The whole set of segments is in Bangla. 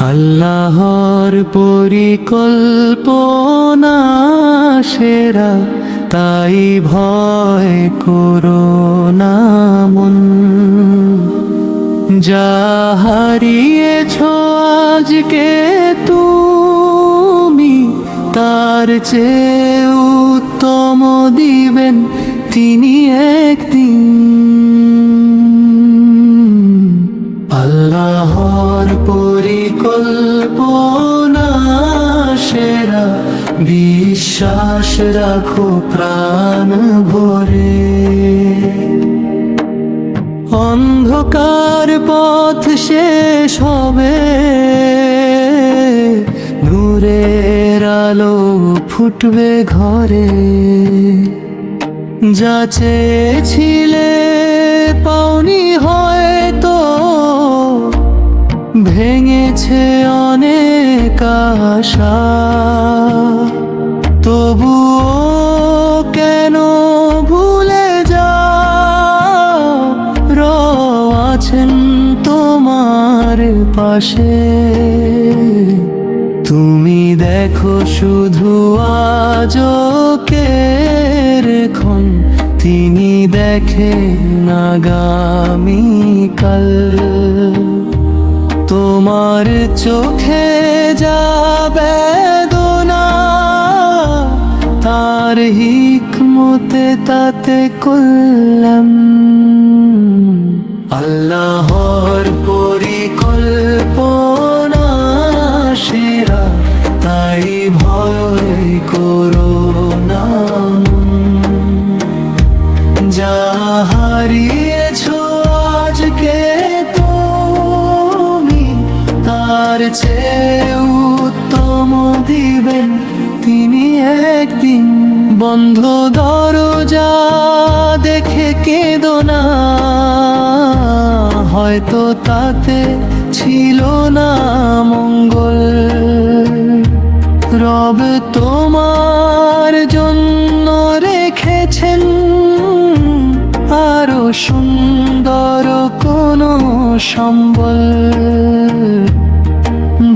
আল্লাহর পরিকল্পনা সেরা, তাই ভয় করো না মন। যা হারিয়েছ আজকে তুমি, তার চেয়ে উত্তম দিবেন তিনি একদিন। আল্লাহর পরিকল্পনা সেরা, বিশ্বাস রাখো প্রাণ ভরে। অন্ধকার পথ শেষ হবে, নূরের আলো ফুটবে ঘরে। যা চেয়েছিলে পাওনি হয়তো, ভেঙেছে অনেক আশা। তবুও কেন ভুলে যাও, আছেন তোমার পাশে। তুমি দেখো শুধু আজকের ক্ষণ, তিনি দেখেন আগামীকাল। তোমার চোখে যা বেদনা, তার হিকমতে তাতে কল্যাণ। আল্লাহর পরিকল্পনা সেরা, তাই ভয় করো না। যা হারিয়েছ আজকে তুমি, তার চেয়ে উত্তম দিবেন তিনি একদিন। বন্ধ দরজা দেখে কেঁদো না, হয়তো তাতে ছিল না মঙ্গল। রব তোমার জন্য রেখেছেন আরো সুন্দর কোনো সম্বল।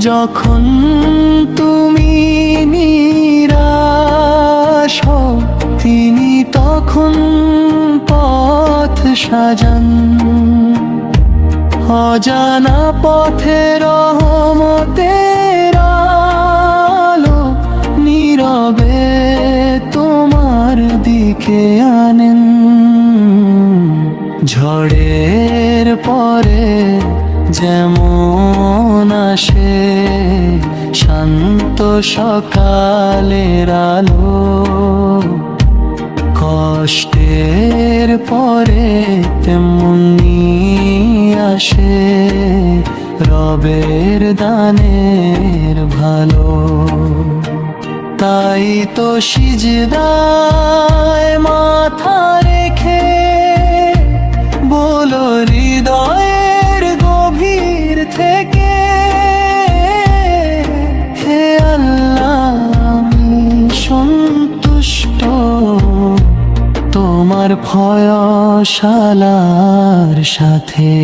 যখন তুমি নিরাশ হও, তিনি তখন পথ সাজান। অজানা পথে রহমতের আলো নীরবে তোমার দিকে আনেন। ঝড়ের পরে যেমন আসে শান্ত সকালের আলো, কষ্টের পরে তেমনি আসে রবের দানের ভালো। তাই তো সিজদায় মাথা রেখে বলো হৃদয়ের গভীর থেকে, হে আল্লাহ আমি সন্তুষ্ট তোমার ফয়সালার সাথে।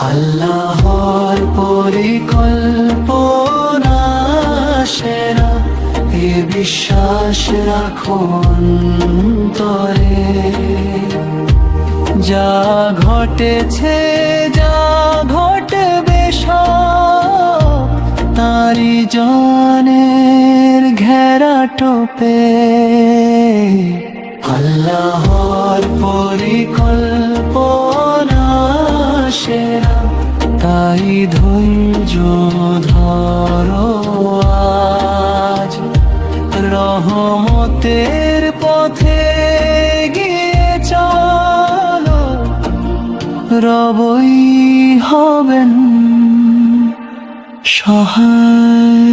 আল্লাহর পরিকল্পনা সেরা, এ বিশ্বাস রাখো অন্তরে। যা ঘটেছে যা ঘটবে সব তারি জানের ঘেরা টোপে। আল্লাহর পরিকল্পনা সেরা, তাই ধৈর্য ধরো আজ। রহমতের পথে গিয়ে চলো, রবই হবেন সহায়।